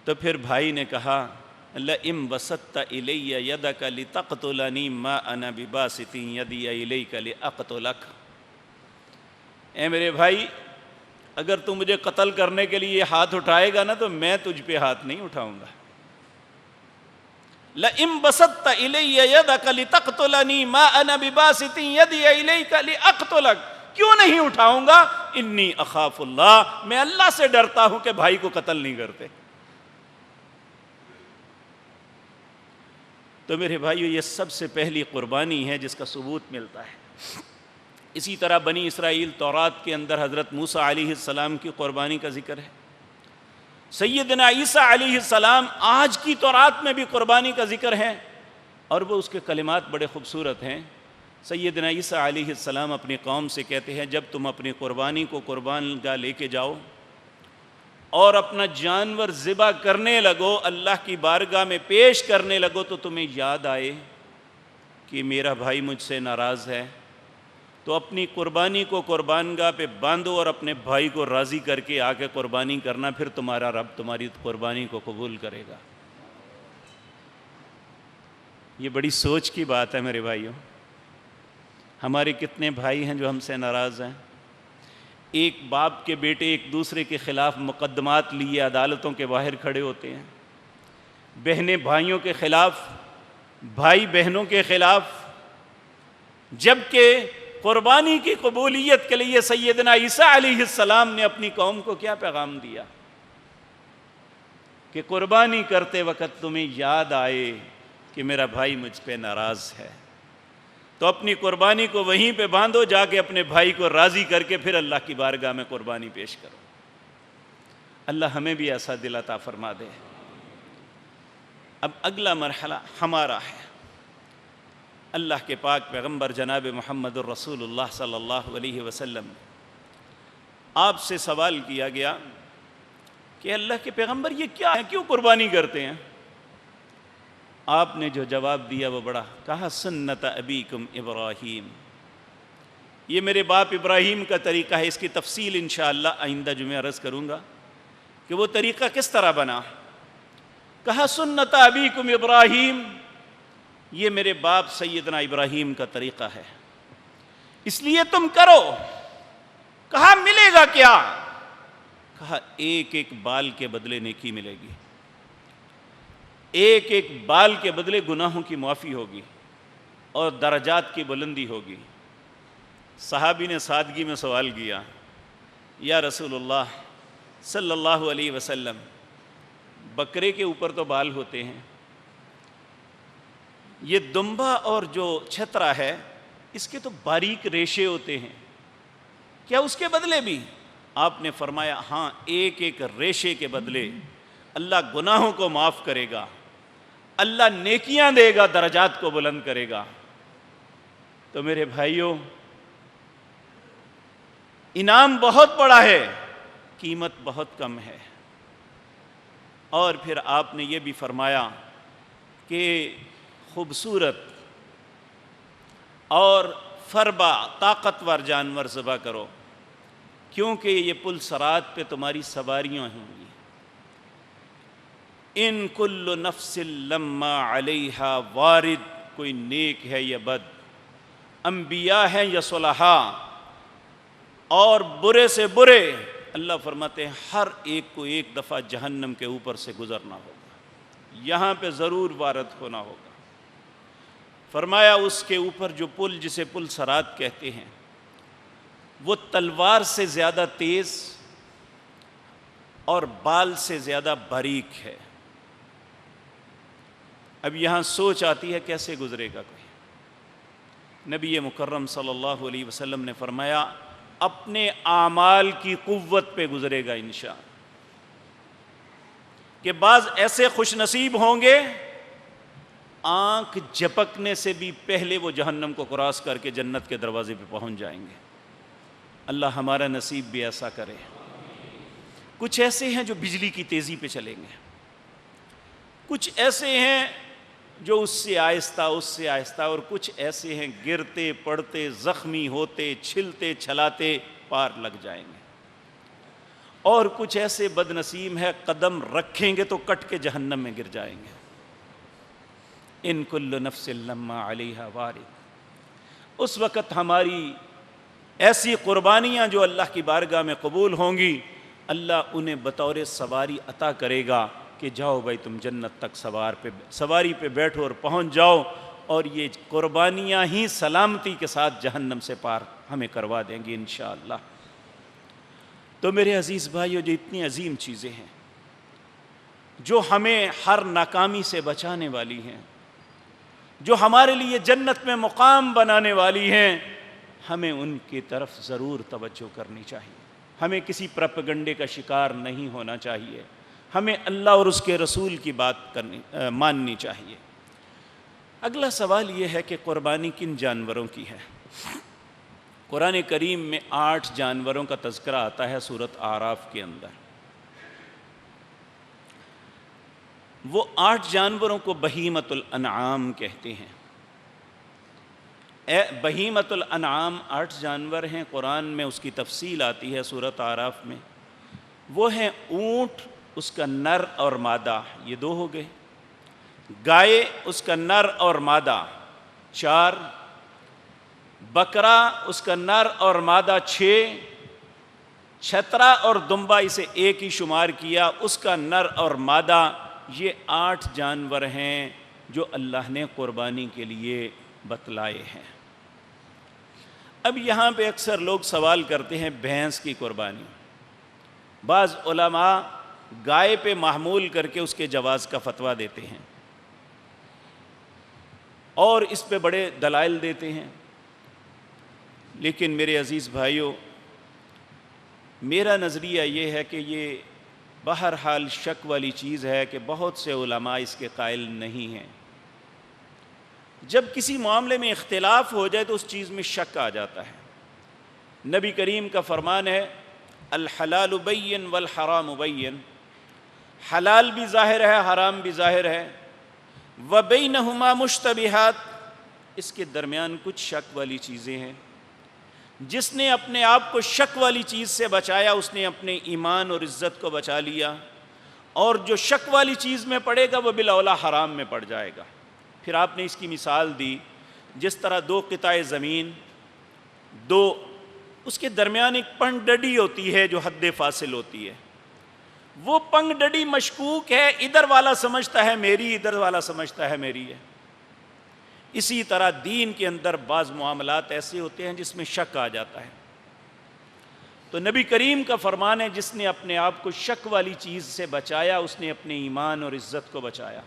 تو پھر بھائی نے کہا لئن بسطت الی یدک لتقتلنی ما انا بباسط یدی الیک لاقتلک، اے میرے بھائی اگر تو مجھے قتل کرنے کے لیے ہاتھ اٹھائے گا نا تو میں تجھ پہ ہاتھ نہیں اٹھاؤں گا. لئن بسطت الی یدک لتقتلنی ما انا بباسط یدی الیک لاقتلک، کیوں نہیں اٹھاؤں گا؟ انی اخاف اللہ، میں اللہ سے ڈرتا ہوں کہ بھائی کو قتل نہیں کرتے. تو میرے بھائیو یہ سب سے پہلی قربانی ہے جس کا ثبوت ملتا ہے. اسی طرح بنی اسرائیل تورات کے اندر حضرت موسیٰ علیہ السلام کی قربانی کا ذکر ہے. سیدنا عیسیٰ علیہ السلام آج کی تورات میں بھی قربانی کا ذکر ہے، اور وہ اس کے کلمات بڑے خوبصورت ہیں. سیدنا عیسیٰ علیہ السلام اپنی قوم سے کہتے ہیں جب تم اپنی قربانی کو قربان گاہ لے کے جاؤ اور اپنا جانور ذبح کرنے لگو، اللہ کی بارگاہ میں پیش کرنے لگو، تو تمہیں یاد آئے کہ میرا بھائی مجھ سے ناراض ہے، تو اپنی قربانی کو قربان گاہ پہ باندھو اور اپنے بھائی کو راضی کر کے آ کے قربانی کرنا، پھر تمہارا رب تمہاری قربانی کو قبول کرے گا. یہ بڑی سوچ کی بات ہے میرے بھائیوں. ہمارے کتنے بھائی ہیں جو ہم سے ناراض ہیں. ایک باپ کے بیٹے ایک دوسرے کے خلاف مقدمات لیے عدالتوں کے باہر کھڑے ہوتے ہیں، بہنیں بھائیوں کے خلاف، بھائی بہنوں کے خلاف، جبکہ قربانی کی قبولیت کے لیے سیدنا عیسیٰ علیہ السلام نے اپنی قوم کو کیا پیغام دیا کہ قربانی کرتے وقت تمہیں یاد آئے کہ میرا بھائی مجھ پہ ناراض ہے، تو اپنی قربانی کو وہیں پہ باندھو، جا کے اپنے بھائی کو راضی کر کے پھر اللہ کی بارگاہ میں قربانی پیش کرو. اللہ ہمیں بھی ایسا دل عطا فرما دے. اب اگلا مرحلہ ہمارا ہے۔ اللہ کے پاک پیغمبر جناب محمد الرسول اللہ صلی اللہ علیہ وسلم، آپ سے سوال کیا گیا کہ اللہ کے پیغمبر یہ کیا ہے، کیوں قربانی کرتے ہیں؟ آپ نے جو جواب دیا وہ بڑا، کہا سنت ابیکم ابراہیم، یہ میرے باپ ابراہیم کا طریقہ ہے۔ اس کی تفصیل انشاءاللہ آئندہ جمعہ عرض کروں گا کہ وہ طریقہ کس طرح بنا۔ کہا سنت ابیکم ابراہیم، یہ میرے باپ سیدنا ابراہیم کا طریقہ ہے، اس لیے تم کرو۔ کہا ملے گا کیا؟ کہا ایک ایک بال کے بدلے نیکی ملے گی، ایک ایک بال کے بدلے گناہوں کی معافی ہوگی اور درجات کی بلندی ہوگی۔ صحابی نے سادگی میں سوال کیا، یا رسول اللہ صلی اللہ علیہ وسلم، بکرے کے اوپر تو بال ہوتے ہیں، یہ دمبا اور جو چھترا ہے اس کے تو باریک ریشے ہوتے ہیں، کیا اس کے بدلے بھی؟ آپ نے فرمایا ہاں، ایک ایک ریشے کے بدلے اللہ گناہوں کو معاف کرے گا، اللہ نیکیاں دے گا، درجات کو بلند کرے گا۔ تو میرے بھائیوں، انعام بہت بڑا ہے، قیمت بہت کم ہے۔ اور پھر آپ نے یہ بھی فرمایا کہ خوبصورت اور فربا طاقتور جانور ذبح کرو، کیونکہ یہ پل صراط پہ تمہاری سواریاں ہوں گی۔ ان کل نفس لما علیہا وارد، کوئی نیک ہے یا بد، انبیاء ہیں یا صلحاء، اور برے سے برے، اللہ فرماتے ہیں ہر ایک کو ایک دفعہ جہنم کے اوپر سے گزرنا ہوگا، یہاں پہ ضرور وارد ہونا ہوگا۔ فرمایا اس کے اوپر جو پل، جسے پل صراط کہتے ہیں، وہ تلوار سے زیادہ تیز اور بال سے زیادہ باریک ہے۔ اب یہاں سوچ آتی ہے کیسے گزرے گا کوئی؟ نبی مکرم صلی اللہ علیہ وسلم نے فرمایا اپنے اعمال کی قوت پہ گزرے گا انشاءاللہ، کہ بعض ایسے خوش نصیب ہوں گے آنکھ جھپکنے سے بھی پہلے وہ جہنم کو کراس کر کے جنت کے دروازے پہ پہنچ جائیں گے۔ اللہ ہمارا نصیب بھی ایسا کرے۔ کچھ ایسے ہیں جو بجلی کی تیزی پہ چلیں گے، کچھ ایسے ہیں جو اس سے آہستہ، اور کچھ ایسے ہیں گرتے پڑتے، زخمی ہوتے، چھلتے چھلاتے پار لگ جائیں گے، اور کچھ ایسے بد نصیب ہیں قدم رکھیں گے تو کٹ کے جہنم میں گر جائیں گے۔ ان کل نفس لما علیہا وارد، اس وقت ہماری ایسی قربانیاں جو اللہ کی بارگاہ میں قبول ہوں گی، اللہ انہیں بطور سواری عطا کرے گا کہ جاؤ بھائی تم جنت تک سواری پہ بیٹھو اور پہنچ جاؤ، اور یہ قربانیاں ہی سلامتی کے ساتھ جہنم سے پار ہمیں کروا دیں گی انشاءاللہ۔ تو میرے عزیز بھائیو، جو اتنی عظیم چیزیں ہیں جو ہمیں ہر ناکامی سے بچانے والی ہیں، جو ہمارے لیے جنت میں مقام بنانے والی ہیں، ہمیں ان کی طرف ضرور توجہ کرنی چاہیے۔ ہمیں کسی پروپیگنڈے کا شکار نہیں ہونا چاہیے، ہمیں اللہ اور اس کے رسول کی بات ماننی چاہیے۔ اگلا سوال یہ ہے کہ قربانی کن جانوروں کی ہے؟ قرآن کریم میں 8 جانوروں کا تذکرہ آتا ہے سورۃ اعراف کے اندر۔ وہ 8 جانوروں کو بہیمۃ الانعام کہتے ہیں۔ بہیمۃ الانعام 8 جانور ہیں، قرآن میں اس کی تفصیل آتی ہے سورۃ اعراف میں۔ وہ ہیں اونٹ، اس کا نر اور مادہ، یہ 2 ہو گئے۔ گائے، اس کا نر اور مادہ 4۔ بکرا، اس کا نر اور مادہ 6۔ چھترا اور دمبا اسے ایک ہی شمار کیا، اس کا نر اور مادہ۔ یہ 8 جانور ہیں جو اللہ نے قربانی کے لیے بتلائے ہیں۔ اب یہاں پہ اکثر لوگ سوال کرتے ہیں بھینس کی قربانی۔ بعض علماء گائے پہ محمول کر کے اس کے جواز کا فتویٰ دیتے ہیں اور اس پہ بڑے دلائل دیتے ہیں، لیکن میرے عزیز بھائیوں، میرا نظریہ یہ ہے کہ یہ بہرحال شک والی چیز ہے کہ بہت سے علماء اس کے قائل نہیں ہیں۔ جب کسی معاملے میں اختلاف ہو جائے تو اس چیز میں شک آ جاتا ہے۔ نبی کریم کا فرمان ہے الحلال بین والحرام بین، حلال بھی ظاہر ہے، حرام بھی ظاہر ہے، وبینہما مشتبہات، اس کے درمیان کچھ شک والی چیزیں ہیں۔ جس نے اپنے آپ کو شک والی چیز سے بچایا اس نے اپنے ایمان اور عزت کو بچا لیا، اور جو شک والی چیز میں پڑے گا وہ بالاولیٰ حرام میں پڑ جائے گا۔ پھر آپ نے اس کی مثال دی، جس طرح دو قطع زمین، اس کے درمیان ایک پنگ ڈڈی ہوتی ہے جو حد فاصل ہوتی ہے، وہ پنگ ڈڈی مشکوک ہے، ادھر والا سمجھتا ہے میری، ادھر والا سمجھتا ہے میری ہے۔ اسی طرح دین کے اندر بعض معاملات ایسے ہوتے ہیں جس میں شک آ جاتا ہے، تو نبی کریم کا فرمان ہے جس نے اپنے آپ کو شک والی چیز سے بچایا اس نے اپنے ایمان اور عزت کو بچایا۔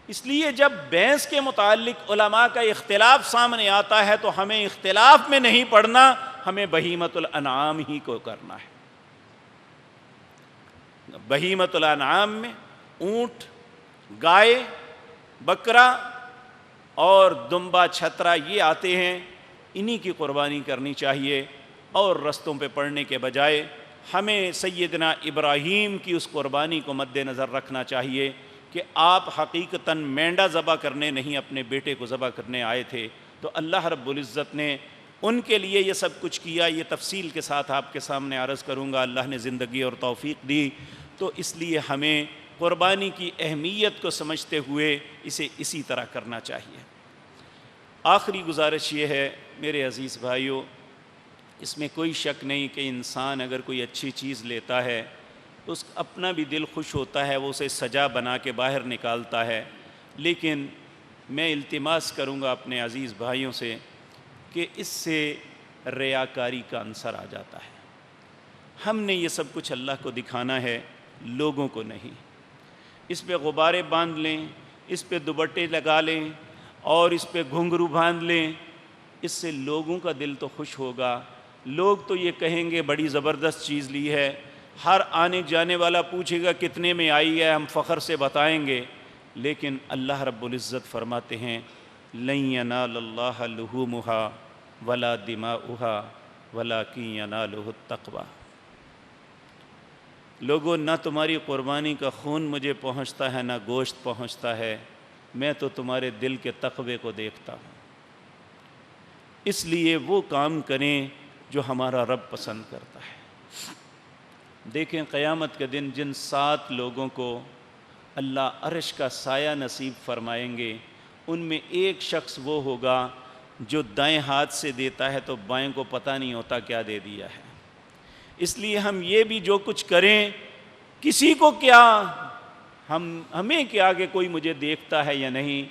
اس لیے جب بحث کے متعلق علماء کا اختلاف سامنے آتا ہے تو ہمیں اختلاف میں نہیں پڑنا، ہمیں بہیمۃ الانعام ہی کو کرنا ہے۔ بہیمۃ الانعام میں اونٹ، گائے، بکرا اور دمبا، چھترا یہ آتے ہیں، انہی کی قربانی کرنی چاہیے، اور رستوں پہ پڑنے کے بجائے ہمیں سیدنا ابراہیم کی اس قربانی کو مد نظر رکھنا چاہیے کہ آپ حقیقتاً مینڈا ذبح کرنے نہیں اپنے بیٹے کو ذبح کرنے آئے تھے، تو اللہ رب العزت نے ان کے لیے یہ سب کچھ کیا۔ یہ تفصیل کے ساتھ آپ کے سامنے عرض کروں گا، اللہ نے زندگی اور توفیق دی، تو اس لیے ہمیں قربانی کی اہمیت کو سمجھتے ہوئے اسے اسی طرح کرنا چاہیے۔ آخری گزارش یہ ہے میرے عزیز بھائیوں، اس میں کوئی شک نہیں کہ انسان اگر کوئی اچھی چیز لیتا ہے تو اس کا اپنا بھی دل خوش ہوتا ہے، وہ اسے سجا بنا کے باہر نکالتا ہے، لیکن میں التماس کروں گا اپنے عزیز بھائیوں سے کہ اس سے ریاکاری کا عنصر آ جاتا ہے۔ ہم نے یہ سب کچھ اللہ کو دکھانا ہے، لوگوں کو نہیں۔ اس پہ غبارے باندھ لیں، اس پہ دوپٹے لگا لیں اور اس پہ گھنگرو باندھ لیں، اس سے لوگوں کا دل تو خوش ہوگا، لوگ تو یہ کہیں گے بڑی زبردست چیز لی ہے، ہر آنے جانے والا پوچھے گا کتنے میں آئی ہے، ہم فخر سے بتائیں گے، لیکن اللہ رب العزت فرماتے ہیں لن ینال اللہ لحومها ولا دماؤها ولکن ینالہ التقوی۔ لوگوں، نہ تمہاری قربانی کا خون مجھے پہنچتا ہے، نہ گوشت پہنچتا ہے، میں تو تمہارے دل کے تقوی کو دیکھتا ہوں۔ اس لیے وہ کام کریں جو ہمارا رب پسند کرتا ہے۔ دیکھیں قیامت کے دن جن 7 لوگوں کو اللہ عرش کا سایہ نصیب فرمائیں گے، ان میں ایک شخص وہ ہوگا جو دائیں ہاتھ سے دیتا ہے تو بائیں کو پتہ نہیں ہوتا کیا دے دیا ہے۔ اس لیے ہم یہ بھی جو کچھ کریں، کسی کو کیا، ہمیں کیا کہ کوئی مجھے دیکھتا ہے یا نہیں،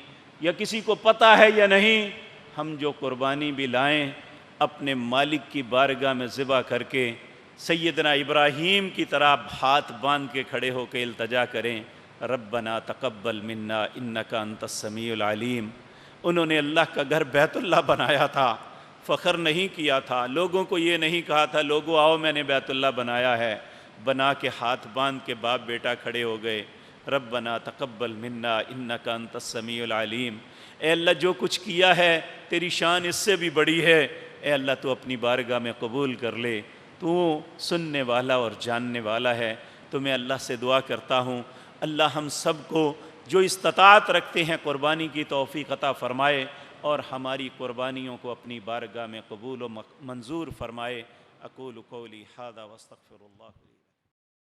یا کسی کو پتہ ہے یا نہیں، ہم جو قربانی بھی لائیں اپنے مالک کی بارگاہ میں ذبح کر کے سیدنا ابراہیم کی طرح ہاتھ باندھ کے کھڑے ہو کے التجا کریں ربنا تقبل منا انک انت السمیع العلیم۔ انہوں نے اللہ کا گھر بیت اللہ بنایا تھا، فخر نہیں کیا تھا، لوگوں کو یہ نہیں کہا تھا لوگوں آؤ میں نے بیت اللہ بنایا ہے، بنا کے ہاتھ باندھ کے باپ بیٹا کھڑے ہو گئے ربنا تقبل منا انک انت السمیع العلیم۔ اے اللہ جو کچھ کیا ہے تیری شان اس سے بھی بڑی ہے، اے اللہ تو اپنی بارگاہ میں قبول کر لے، تو سننے والا اور جاننے والا ہے۔ تو میں اللہ سے دعا کرتا ہوں اللہ ہم سب کو جو استطاعت رکھتے ہیں قربانی کی توفیق عطا فرمائے، اور ہماری قربانیوں کو اپنی بارگاہ میں قبول و منظور فرمائے۔ اقول قولی ھذا واستغفر اللہ۔